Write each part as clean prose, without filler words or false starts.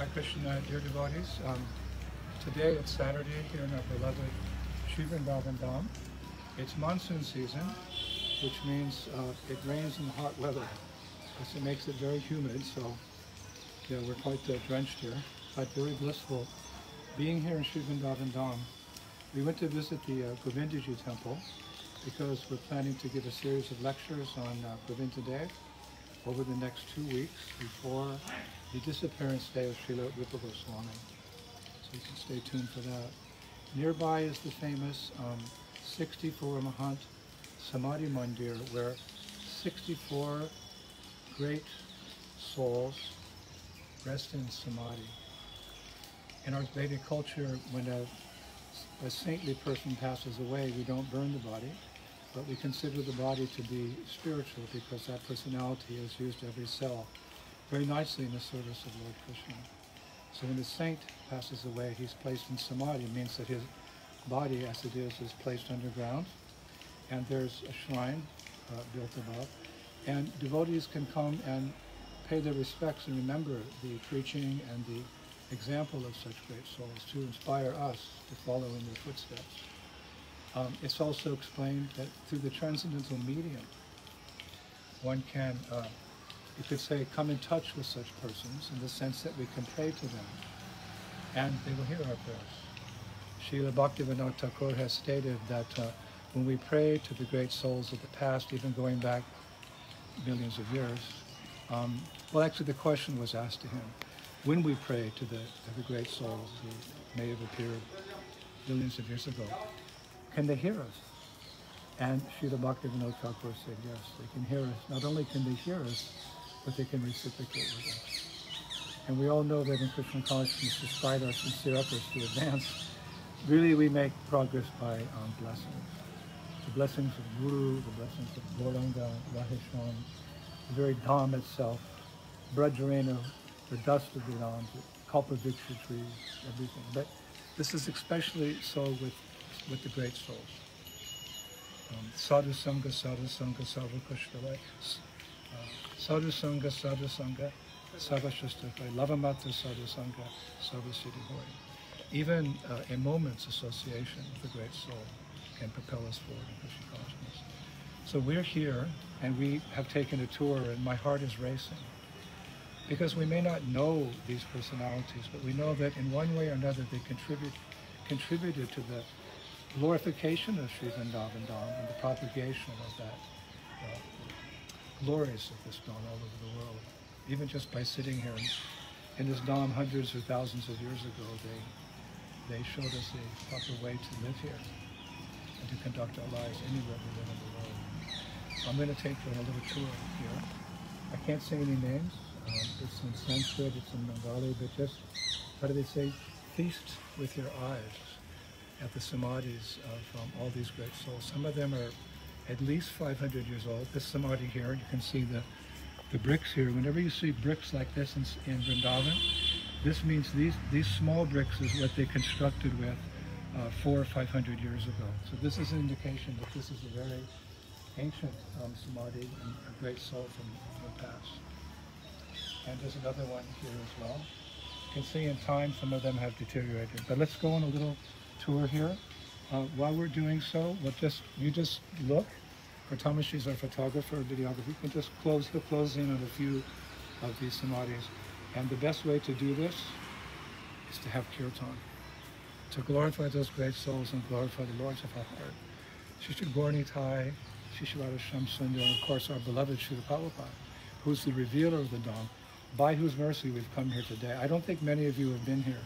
Hi Krishna, dear devotees. Today it's Saturday here in our beloved Sri Vrindavan Dham. It's monsoon season, which means it rains in hot weather. Because it makes it very humid, so yeah, we're quite drenched here, but very blissful. Being here in Sri Vrindavan Dham, we went to visit the Govindaji temple because we're planning to give a series of lectures on Govinda Day over the next 2 weeks before the disappearance day of Srila Rupa Goswami. So you can stay tuned for that. Nearby is the famous 64 Mahant Samadhi Mandir, where 64 great souls rest in Samadhi. In our Vedic culture, when a saintly person passes away, we don't burn the body, but we consider the body to be spiritual because that personality has used every cell very nicely in the service of Lord Krishna. So when a saint passes away, he's placed in Samadhi. It means that his body, as it is placed underground, and there's a shrine built above, and devotees can come and pay their respects and remember the preaching and the example of such great souls to inspire us to follow in their footsteps. It's also explained that through the transcendental medium, one can, you could say, come in touch with such persons in the sense that we can pray to them and they will hear our prayers. Srila Bhaktivinoda Thakur has stated that when we pray to the great souls of the past, even going back millions of years, well, actually the question was asked to him, when we pray to the great souls who may have appeared millions of years ago, can they hear us? And Srila Bhaktivinoda Thakur said, yes, they can hear us. Not only can they hear us, but they can reciprocate with us. And we all know that in Krishna consciousness, despite our sincere efforts to advance, really we make progress by blessings. The blessings of Guru, the blessings of Gauranga, Rahesham, the very Dham itself, Brajarena, the dust of the Dham, the Kalpavriksha trees, everything. But this is especially so with the great souls. Sadhu Sangha, Sarva Kushtavai. Sadhu Sangha, Sarva Shastakai. Lavamatra Sadhu Sangha, Sarva Siddhi Hoy. Even a moment's association with a great soul can propel us forward in Krishna consciousness. So we're here, and we have taken a tour, and my heart is racing. Because we may not know these personalities, but we know that in one way or another they contributed to the glorification of Sri Vrindavan Dham and the propagation of that glories of this Dham all over the world. Even just by sitting here in this Dham hundreds or thousands of years ago, they showed us a proper way to live here and to conduct our lives anywhere we live in the world. So I'm going to take you on a little tour here. I can't say any names. It's in Sanskrit, it's in Bengali, but just, what do they say? Feast with your eyes at the samadhis of all these great souls. Some of them are at least 500 years old. This samadhi here, you can see the bricks here. Whenever you see bricks like this in Vrindavan, this means these small bricks is what they constructed with 400 or 500 years ago. So this is an indication that this is a very ancient samadhi and a great soul from the past. And there's another one here as well. You can see in time some of them have deteriorated. But let's go on a little tour here. While we're doing so, you just look. For Tamashi's our photographer or videographer. You can just close in on a few of these samadhis. And the best way to do this is to have kirtan, to glorify those great souls and glorify the Lords of our heart. Shri Gaura-Nitai, Shri Radha Shyam-Sundar, and of course our beloved Srila Prabhupada, who's the revealer of the Dham, by whose mercy we've come here today. I don't think many of you have been here.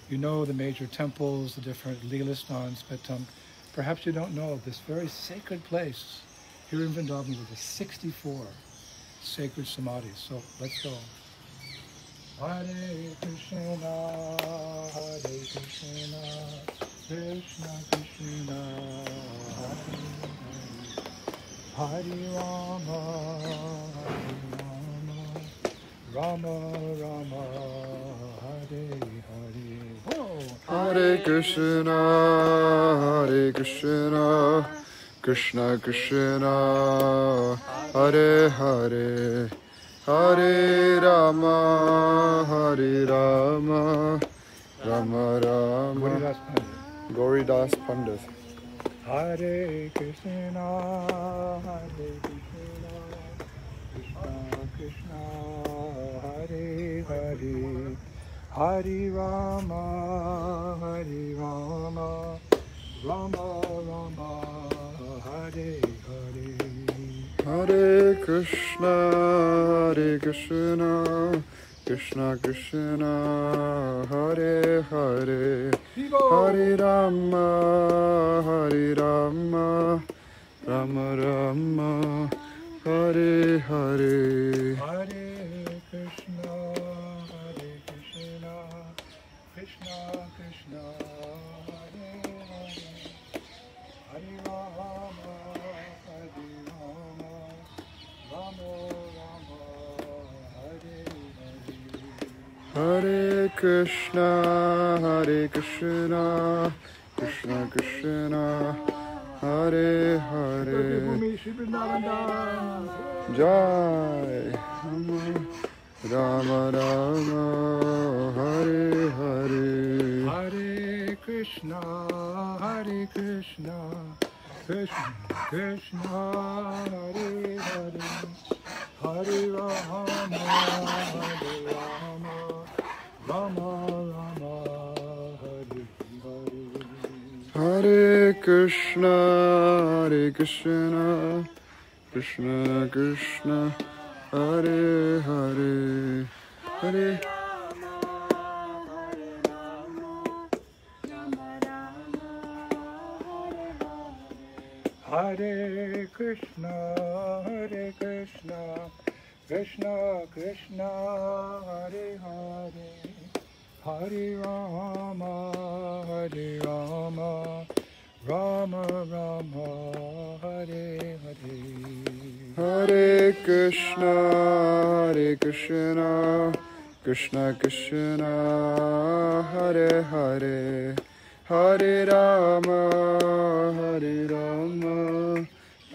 You know the major temples, the different Leela stans, but perhaps you don't know this very sacred place here in Vrindavan with the 64 sacred samadhis. So let's go. Hare Krishna, Hare Krishna, Krishna Krishna, Hare Hare, Hare Rama, Rama Rama, Hare Hare. Whoa. Hare Krishna, Hare Krishna, Krishna Krishna, Hare Hare, Hare Rama, Hare Rama, Rama Rama. Gauridas Pandit. Hare Krishna, Hare Krishna, Krishna Krishna, Hare Hare, Hare Rama, Hare Rama, Rama Rama, Hare Hare. Hare Krishna, Hare Krishna, Krishna Krishna, Hare Hare, Hare Rama, Hare Rama, Rama Rama, Hare Hare. Hare Krishna, Hare Krishna, Krishna Krishna, Hare Hare, Hare Rama, Hare Rama, Rama Rama, Hare Hare. Hare Krishna, Hare Krishna, Krishna Krishna, Hare Hare. Jai Rama Rama, Hare Hare. Hare Krishna, Hare Krishna, Krishna Krishna, Hare Hare, Hare Rama, Hare Rama, Rama Rama, Hare Hare. Hare Krishna, Hare Krishna, Krishna Krishna, Hare Hare, Hare. Hare Krishna, Hare Krishna, Krishna Krishna, Hare Hare, Hare Rama, Hare Rama, Rama Rama, Hare Hare. Hare Krishna, Hare Krishna, Krishna Krishna, Hare Hare, Hare Rama, Hare Rama,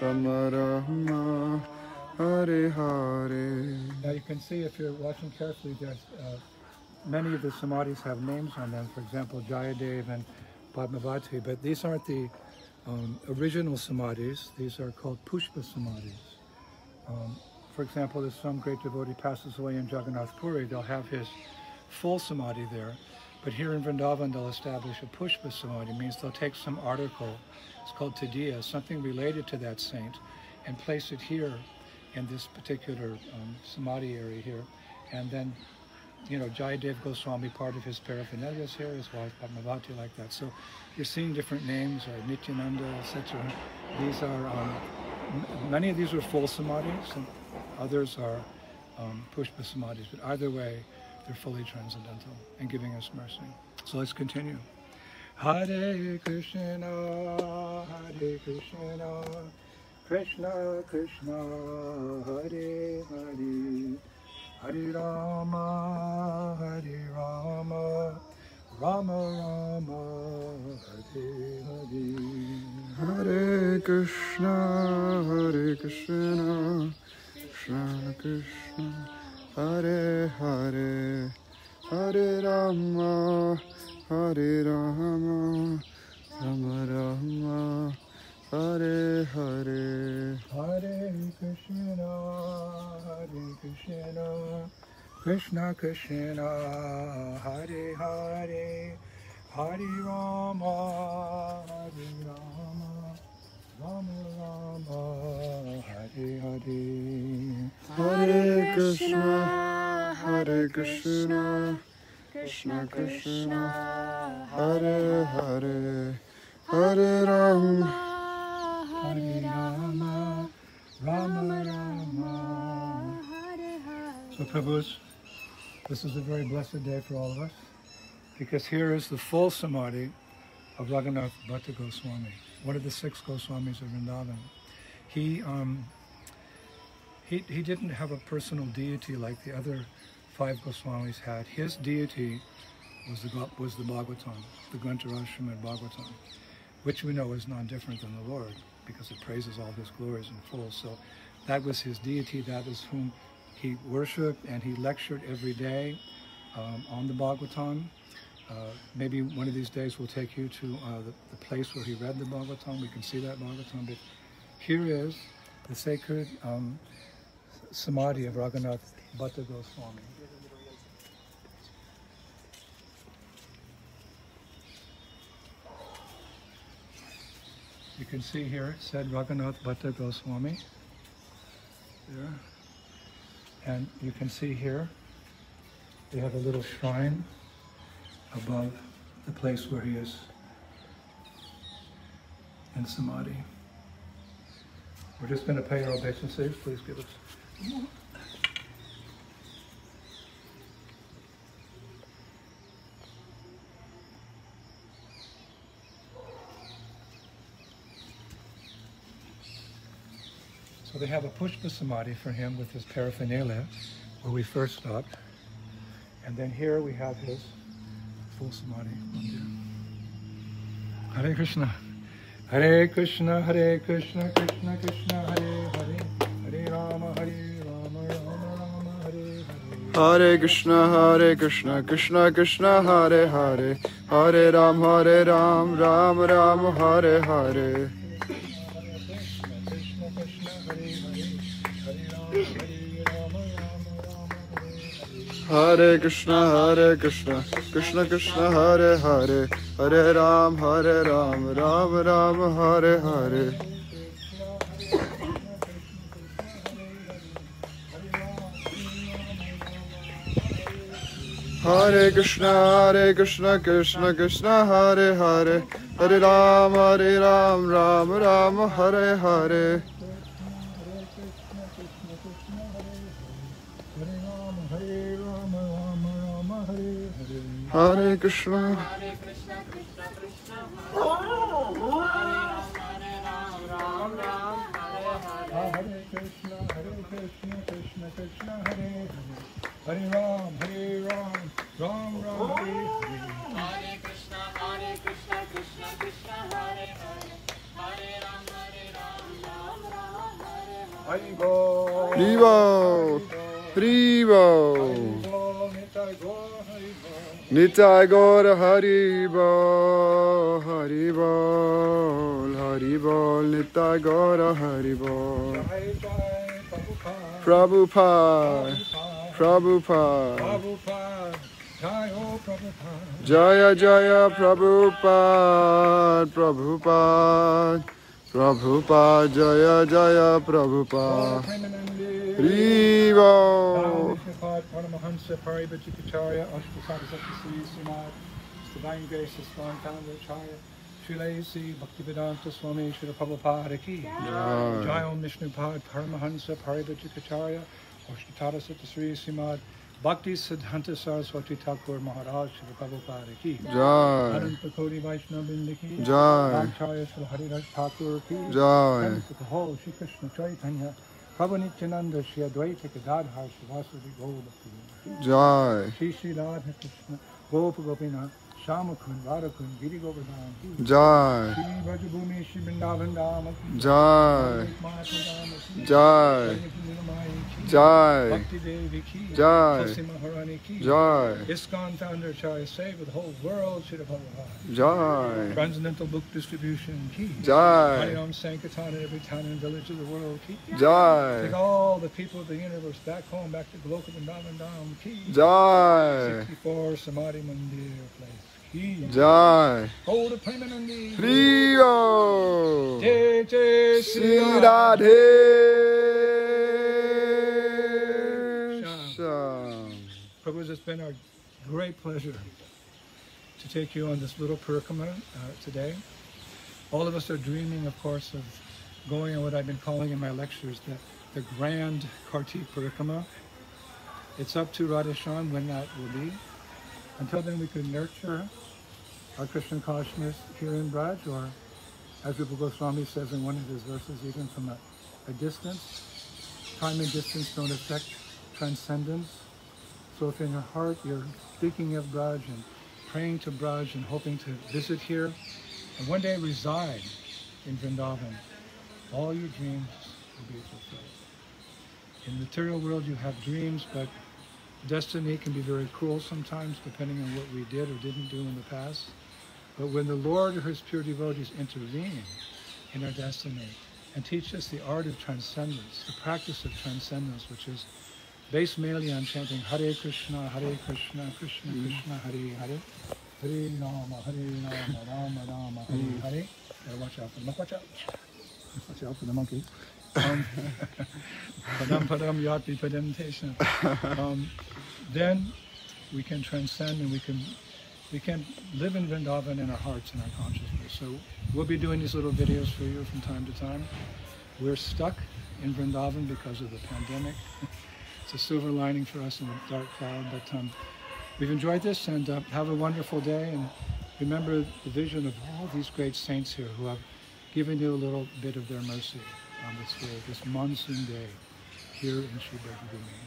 Rama Rama, Hare Hare. Now you can see if you're watching carefully that many of the samadhis have names on them. For example, Jayadev and Padmavati, but these aren't the original samadhis. These are called Pushpa samadhis. For example, if some great devotee passes away in Jagannath Puri, they'll have his full samadhi there. But here in Vrindavan, they'll establish a Pushpa samadhi. It means they'll take some article, it's called Tadiya, something related to that saint, and place it here in this particular samadhi area here. And then, you know, Jayadev Goswami, part of his paraphernalia is here, his wife Padmavati, like that. So you're seeing different names, Nityananda, etc. These are, many of these are full samadhis, and others are Pushpa samadhis. But either way, they're fully transcendental and giving us mercy. So let's continue. Hare Krishna, Hare Krishna, Krishna Krishna, Hare Hare, Hare Rama, Hare Rama, Rama Rama, Hare Hare. Hare Krishna, Hare Krishna, Krishna Krishna, Hare Hare, Hare Rama, Hare Rama, Rama Rama, Hare Hare. Hare Krishna, Hare Krishna, Krishna Krishna, Hare Hare, Hare Rama, Hare Rama, Rama Rama, Hare Hare. Hare Krishna, Hare Krishna, Krishna Krishna, Hare Hare, Hare Rama, Hare Rama, Rama Rama. So Prabhus, this is a very blessed day for all of us, because here is the full samadhi of Raghunath Bhatta Goswami, one of the 6 Goswamis of Vrindavan. He didn't have a personal deity like the other 5 Goswamis had. His deity was the Bhagavatam, the Grantaraj Srimad Bhagavatam, which we know is not different than the Lord, because it praises all his glories in full. So that was his deity, that is whom He worshipped and he lectured every day on the Bhagavatam. Maybe one of these days we'll take you to the place where he read the Bhagavatam. We can see that Bhagavatam. But here is the sacred Samadhi of Raghunath Bhatta Goswami. You can see here it said Raghunath Bhatta Goswami there. And you can see here they have a little shrine above the place where he is in Samadhi. We're just going to pay our obeisances. Please give us a moment. So they have a Pushpa Samadhi for him with his paraphernalia, where we first stopped. And then here we have his full Samadhi. Hare Krishna. Hare Krishna, Hare Krishna, Krishna Krishna, Hare Hare. Hare Rama, Hare Rama, Rama Rama, Hare Hare. Hare Krishna, Hare Krishna, Krishna Krishna, Hare Hare. Hare Ram, Ram Ram, Hare Hare. Hare Krishna, Krishna Krishna, Hare Hare. Hare Ram, Ram Ram, Hare Hare. Hare Krishna, Krishna Krishna, Hare Hare. Hare Ram, Ram Ram, Hare Hare. Hare Krishna. Hare Krishna, Krishna Krishna, Hare Ram, Ram, Hare Hare. Hare Krishna, Krishna Krishna, Hare Hare. Hare Ram, Ram Ram, Hare Hare. Hare Krishna, Krishna Krishna, Hare Hare. Hare Ram, Ram Ram, Hare Hare. Haribo, Haribo, Haribo. Nitai Gaura Haribo, Haribo, Haribo, Nitai Gaura Haribo. Prabhupada, Prabhupada, Jaya Jaya Prabhupada, Prabhupada, Prabhupada, Jaya Jaya Prabhupada. Haribo. Paramahansa Paribhajikacharya Ashtasakasakti Sri Srimad Divine Grace Islam Founder Acharya Srilasi Bhaktivedanta Swami Srila Prabhupada Ki Jai Om Vishnupad Paramahansa Paribhajikacharya Ashtasakasakti Sri Srimad Bhakti Siddhanta Saraswati Thakur Maharaj Srila Prabhupada Ki Jai. Ananta Koti Vaishnavindra Ki Jai. Acharya Srila Hariraj Thakur Ki Jai. the whole Shri Krishna Chaitanya Prabhu Nityananda Shri Advaita Gadadhar Srivasadi Gaurabhakti Jai. Shri Shri Radha Krishna Gopa Gopinath Shama Kund Radha Kund Giri Govardhan Jai. Shri Vrajabhumi Shri Vrindavan Dhama Jai. Jai. Jai. Bhakti Devi Ki Jai. Tulsi Maharani Ki Jai. ISKCON Founder Acharya Seva the whole world Shri Prabhupada Jai. Transcendental Book Distribution Ki Jai. Hari Om Sankirtan in every town and village of the world Ki Jai. Take all the people of the universe back home, back to Goloka Vrindavan Dham Ki Jai. 64 Samadhi Mandir place. Ki Jai. Hold a Premanandi. Rio. Jai Jai Sri Sri Radhe. Prabhu, it's been our great pleasure to take you on this little parikrama today. All of us are dreaming, of course, of going on what I've been calling in my lectures the grand Kartik parikrama. It's up to Radheshyam when that will be. Until then, we can nurture our Krishna consciousness here in Braj, or as Rupa Goswami says in one of his verses, even from a distance. Time and distance don't affect transcendence. So if in your heart you're speaking of Braj and praying to Braj and hoping to visit here and one day reside in Vrindavan, all your dreams will be fulfilled. In the material world, you have dreams, but destiny can be very cruel sometimes, depending on what we did or didn't do in the past. But when the Lord or His pure devotees intervene in our destiny and teach us the art of transcendence, the practice of transcendence, which is based mainly on chanting Hare Krishna, Krishna Krishna, Hare Hare, Hare Rama, Rama Rama, Hare Hare. Gotta watch out for the monkey. Watch out. Watch out for the monkey. Padam padam yati padam tesha. Then we can transcend and we can live in Vrindavan in our hearts and our consciousness. So we'll be doing these little videos for you from time to time. We're stuck in Vrindavan because of the pandemic. It's a silver lining for us in a dark cloud, but we've enjoyed this, and have a wonderful day, and remember the vision of all these great saints here who have given you a little bit of their mercy on this day, this monsoon day here in Sri Brajabhumi.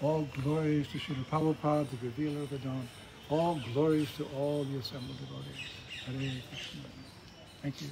All glories to Srila Prabhupada, the revealer of the dawn. All glories to all the assembled devotees. Hare Krishna. Thank you.